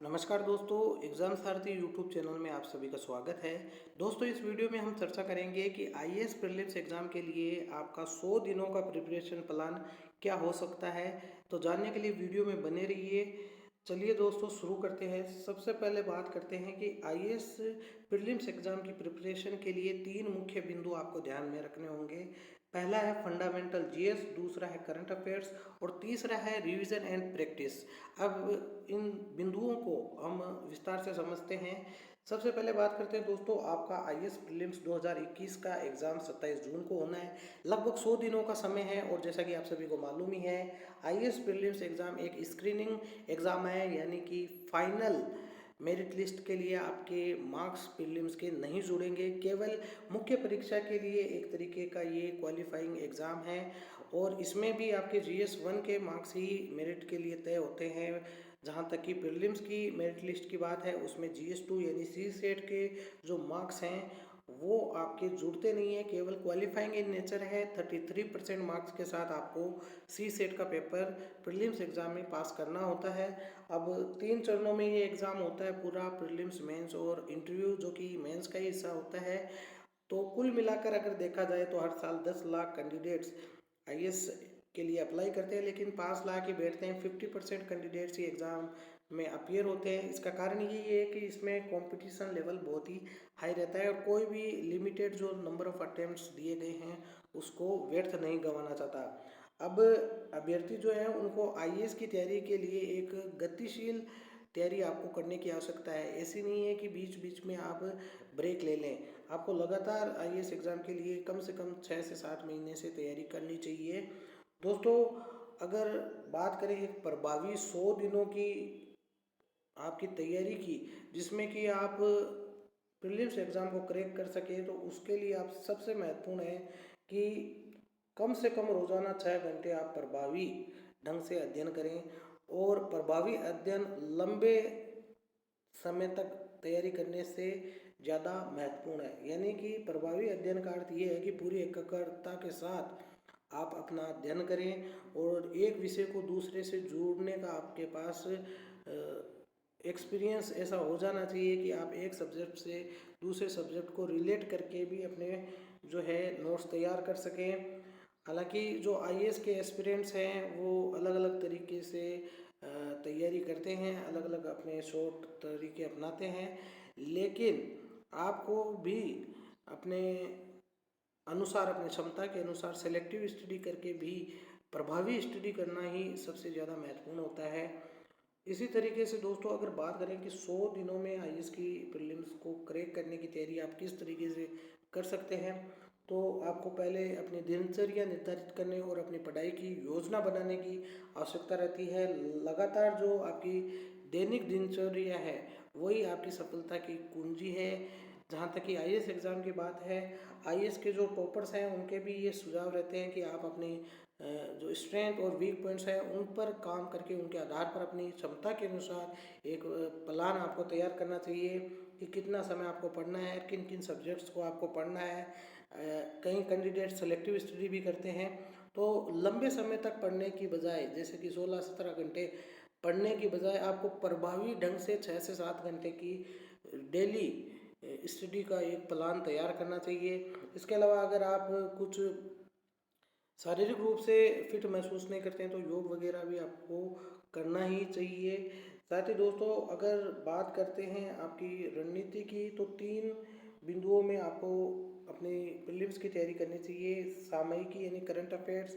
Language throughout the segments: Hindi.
नमस्कार दोस्तों, एग्ज़ाम सारथी यूट्यूब चैनल में आप सभी का स्वागत है। दोस्तों, इस वीडियो में हम चर्चा करेंगे कि आईएएस प्रीलिम्स एग्ज़ाम के लिए आपका 100 दिनों का प्रिपरेशन प्लान क्या हो सकता है। तो जानने के लिए वीडियो में बने रहिए। चलिए दोस्तों, शुरू करते हैं। सबसे पहले बात करते हैं कि आईएएस प्रीलिम्स एग्ज़ाम की प्रिपरेशन के लिए 3 मुख्य बिंदु आपको ध्यान में रखने होंगे। पहला है फंडामेंटल जीएस, दूसरा है करंट अफेयर्स और तीसरा है रिवीजन एंड प्रैक्टिस। अब इन बिंदुओं को हम विस्तार से समझते हैं। सबसे पहले बात करते हैं दोस्तों, आपका आईएएस प्रीलिम्स 2021 का एग्ज़ाम 27 जून को होना है। लगभग 100 दिनों का समय है और जैसा कि आप सभी को मालूम ही है, आईएएस प्रीलिम्स एग्ज़ाम एक स्क्रीनिंग एग्ज़ाम है, यानी कि फाइनल मेरिट लिस्ट के लिए आपके मार्क्स प्रीलिम्स के नहीं जुड़ेंगे। केवल मुख्य परीक्षा के लिए एक तरीके का ये क्वालिफाइंग एग्ज़ाम है और इसमें भी आपके जीएस 1 के मार्क्स ही मेरिट के लिए तय होते हैं। जहाँ तक कि प्रीलिम्स की मेरिट लिस्ट की बात है, उसमें जीएस 2 यानी सी सेट के जो मार्क्स हैं वो आपके जुड़ते नहीं है, केवल क्वालिफाइंग इन नेचर है। 33% मार्क्स के साथ आपको सी सेट का पेपर प्रीलिम्स एग्ज़ाम में पास करना होता है। अब 3 चरणों में ये एग्ज़ाम होता है पूरा, प्रीलिम्स, मेंस और इंटरव्यू, जो कि मेंस का ही हिस्सा होता है। तो कुल मिलाकर अगर देखा जाए तो हर साल 10 लाख कैंडिडेट्स आईएएस के लिए अप्लाई करते हैं, लेकिन 5 लाख ही बैठते हैं। 50% कैंडिडेट्स ही एग्ज़ाम में अपीयर होते हैं। इसका कारण यही है कि इसमें कंपटीशन लेवल बहुत ही हाई रहता है और कोई भी लिमिटेड जो नंबर ऑफ अटेम्प्ट्स दिए गए हैं उसको व्यर्थ नहीं गंवाना चाहता। अब अभ्यर्थी जो है उनको आईएएस की तैयारी के लिए एक गतिशील तैयारी आपको करने की आवश्यकता है। ऐसी नहीं है कि बीच बीच में आप ब्रेक ले लें। आपको लगातार आईएएस एग्ज़ाम के लिए कम से कम 6 से 7 महीने से तैयारी करनी चाहिए। दोस्तों, अगर बात करें एक प्रभावी 100 दिनों की आपकी तैयारी की, जिसमें कि आप प्रीलिम्स एग्ज़ाम को क्रैक कर सकें, तो उसके लिए आप सबसे महत्वपूर्ण है कि कम से कम रोज़ाना 6 घंटे आप प्रभावी ढंग से अध्ययन करें। और प्रभावी अध्ययन लंबे समय तक तैयारी करने से ज़्यादा महत्वपूर्ण है। यानी कि प्रभावी अध्ययन का अर्थ ये है कि पूरी एकाग्रता के साथ आप अपना अध्ययन करें और एक विषय को दूसरे से जोड़ने का आपके पास एक्सपीरियंस ऐसा हो जाना चाहिए कि आप एक सब्जेक्ट से दूसरे सब्जेक्ट को रिलेट करके भी अपने जो है नोट्स तैयार कर सकें। हालांकि जो आईएएस के एस्पिरेंट्स हैं वो अलग अलग तरीके से तैयारी करते हैं, अलग अलग अपने शॉर्ट तरीके अपनाते हैं, लेकिन आपको भी अपने अनुसार, अपनी क्षमता के अनुसार सेलेक्टिव स्टडी करके भी प्रभावी स्टडी करना ही सबसे ज़्यादा महत्वपूर्ण होता है। इसी तरीके से दोस्तों, अगर बात करें कि 100 दिनों में आईएएस की प्रीलिम्स को क्रैक करने की तैयारी आप किस तरीके से कर सकते हैं, तो आपको पहले अपनी दिनचर्या निर्धारित करने और अपनी पढ़ाई की योजना बनाने की आवश्यकता रहती है। लगातार जो आपकी दैनिक दिनचर्या है वही आपकी सफलता की कुंजी है। जहाँ तक कि आईएएस एग्ज़ाम की बात है, आईएएस के जो टॉपर्स हैं उनके भी ये सुझाव रहते हैं कि आप अपनी जो स्ट्रेंथ और वीक पॉइंट्स हैं उन पर काम करके उनके आधार पर अपनी क्षमता के अनुसार एक प्लान आपको तैयार करना चाहिए कि कितना समय आपको पढ़ना है, किन किन सब्जेक्ट्स को आपको पढ़ना है। कई कैंडिडेट सेलेक्टिव स्टडी भी करते हैं, तो लंबे समय तक पढ़ने की बजाय, जैसे कि 16-17 घंटे पढ़ने की बजाय आपको प्रभावी ढंग से 6 से 7 घंटे की डेली स्टडी का एक प्लान तैयार करना चाहिए। इसके अलावा अगर आप कुछ शारीरिक रूप से फिट महसूस नहीं करते हैं तो योग वगैरह भी आपको करना ही चाहिए। साथ ही दोस्तों, अगर बात करते हैं आपकी रणनीति की, तो 3 बिंदुओं में आपको अपनी प्रीलिम्स की तैयारी करनी चाहिए। सामयिकी यानी करंट अफेयर्स,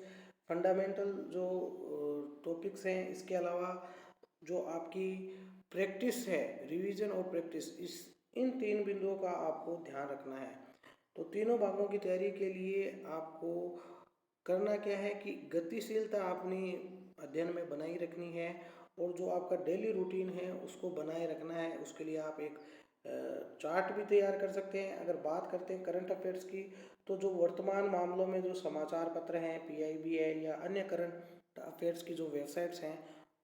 फंडामेंटल जो टॉपिक्स हैं, इसके अलावा जो आपकी प्रैक्टिस है, रिवीजन और प्रैक्टिस, इन 3 बिंदुओं का आपको ध्यान रखना है। तो तीनों भागों की तैयारी के लिए आपको करना क्या है कि गतिशीलता अपनी अध्ययन में बनाई रखनी है और जो आपका डेली रूटीन है उसको बनाए रखना है। उसके लिए आप एक चार्ट भी तैयार कर सकते हैं। अगर बात करते हैं करंट अफेयर्स की, तो जो वर्तमान मामलों में जो समाचार पत्र हैं, पीआईबी है या अन्य करंट अफेयर्स की जो वेबसाइट्स हैं,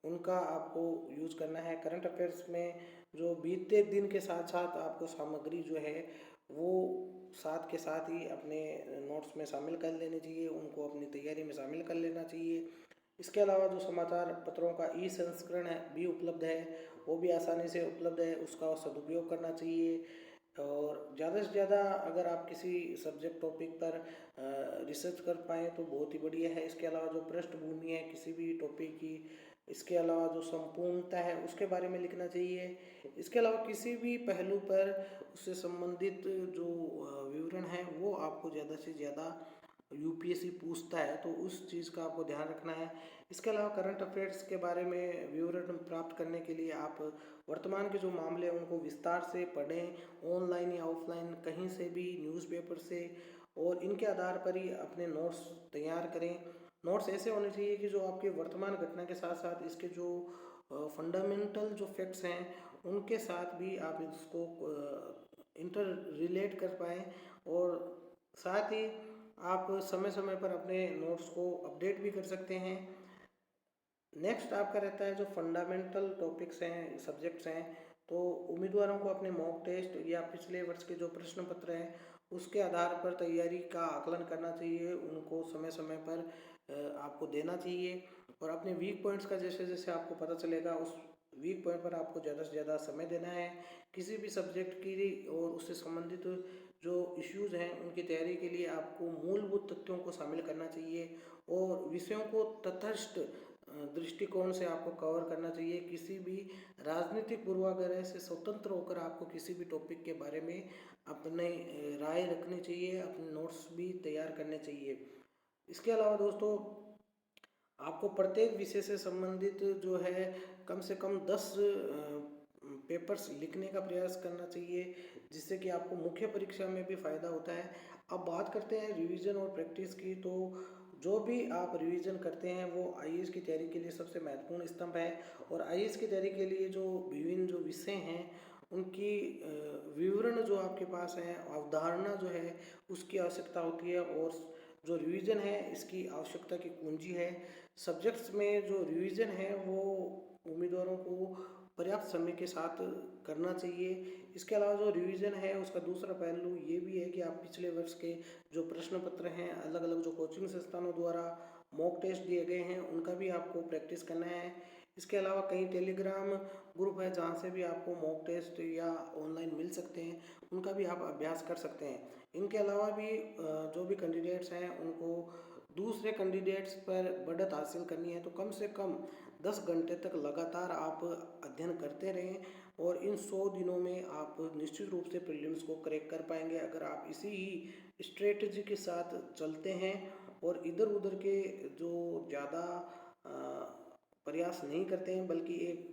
उनका आपको यूज़ करना है। करंट अफेयर्स में जो बीते दिन के साथ साथ आपको सामग्री जो है वो साथ के साथ ही अपने नोट्स में शामिल कर लेनी चाहिए, उनको अपनी तैयारी में शामिल कर लेना चाहिए। इसके अलावा जो समाचार पत्रों का ई संस्करण है भी उपलब्ध है, वो भी आसानी से उपलब्ध है, उसका सदुपयोग करना चाहिए। और ज़्यादा से ज़्यादा अगर आप किसी सब्जेक्ट टॉपिक पर रिसर्च कर पाएँ तो बहुत ही बढ़िया है। इसके अलावा जो पृष्ठभूमि है किसी भी टॉपिक की, इसके अलावा जो संपूर्णता है उसके बारे में लिखना चाहिए। इसके अलावा किसी भी पहलू पर उससे संबंधित जो विवरण है वो आपको ज़्यादा से ज़्यादा यूपीएससी पूछता है, तो उस चीज़ का आपको ध्यान रखना है। इसके अलावा करंट अफेयर्स के बारे में विवरण प्राप्त करने के लिए आप वर्तमान के जो मामले हैं उनको विस्तार से पढ़ें, ऑनलाइन या ऑफलाइन कहीं से भी, न्यूज़पेपर से, और इनके आधार पर ही अपने नोट्स तैयार करें। नोट्स ऐसे होने चाहिए कि जो आपके वर्तमान घटना के साथ साथ इसके जो फंडामेंटल जो फैक्ट्स हैं उनके साथ भी आप इसको इंटर रिलेट कर पाएँ, और साथ ही आप समय समय पर अपने नोट्स को अपडेट भी कर सकते हैं। नेक्स्ट आपका रहता है जो फंडामेंटल टॉपिक्स हैं, सब्जेक्ट्स हैं, तो उम्मीदवारों को अपने मॉक टेस्ट या पिछले वर्ष के जो प्रश्न पत्र हैं उसके आधार पर तैयारी का आकलन करना चाहिए, उनको समय समय पर आपको देना चाहिए। और अपने वीक पॉइंट्स का जैसे जैसे आपको पता चलेगा उस वीक पॉइंट पर आपको ज़्यादा से ज़्यादा समय देना है। किसी भी सब्जेक्ट की और उससे संबंधित जो इश्यूज़ हैं उनकी तैयारी के लिए आपको मूलभूत तथ्यों को शामिल करना चाहिए और विषयों को तटस्थ दृष्टिकोण से आपको कवर करना चाहिए। किसी भी राजनीतिक पूर्वाग्रह से स्वतंत्र होकर आपको किसी भी टॉपिक के बारे में अपने राय रखनी चाहिए, अपने नोट्स भी तैयार करने चाहिए। इसके अलावा दोस्तों आपको प्रत्येक विषय से संबंधित जो है कम से कम 10 पेपर्स लिखने का प्रयास करना चाहिए, जिससे कि आपको मुख्य परीक्षा में भी फायदा होता है। अब बात करते हैं रिवीजन और प्रैक्टिस की, तो जो भी आप रिवीजन करते हैं वो आईएएस की तैयारी के लिए सबसे महत्वपूर्ण स्तंभ है। और आईएएस की तैयारी के लिए जो विभिन्न जो विषय हैं उनकी विवरण जो आपके पास है, अवधारणा जो है उसकी आवश्यकता होती है, और जो रिवीजन है इसकी आवश्यकता की कुंजी है। सब्जेक्ट्स में जो रिवीजन है वो उम्मीदवारों को पर्याप्त समय के साथ करना चाहिए। इसके अलावा जो रिवीजन है उसका दूसरा पहलू ये भी है कि आप पिछले वर्ष के जो प्रश्न पत्र हैं, अलग अलग जो कोचिंग संस्थानों द्वारा मॉक टेस्ट दिए गए हैं उनका भी आपको प्रैक्टिस करना है। इसके अलावा कई टेलीग्राम ग्रुप है जहाँ से भी आपको मॉक टेस्ट या ऑनलाइन मिल सकते हैं, उनका भी आप अभ्यास कर सकते हैं। इनके अलावा भी जो भी कैंडिडेट्स हैं उनको दूसरे कैंडिडेट्स पर बढ़त हासिल करनी है तो कम से कम 10 घंटे तक लगातार आप अध्ययन करते रहें, और इन 100 दिनों में आप निश्चित रूप से प्रीलिम्स को क्रैक कर पाएंगे अगर आप इसी ही स्ट्रेटजी के साथ चलते हैं और इधर उधर के जो ज़्यादा प्रयास नहीं करते हैं, बल्कि एक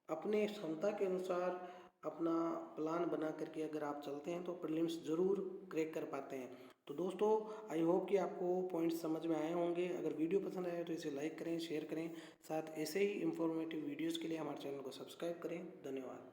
अपने क्षमता के अनुसार अपना प्लान बना करके अगर आप चलते हैं तो प्रीलिम्स ज़रूर क्रैक कर पाते हैं। तो दोस्तों आई होप कि आपको पॉइंट्स समझ में आए होंगे। अगर वीडियो पसंद आए तो इसे लाइक करें, शेयर करें, साथ ऐसे ही इंफॉर्मेटिव वीडियोस के लिए हमारे चैनल को सब्सक्राइब करें। धन्यवाद।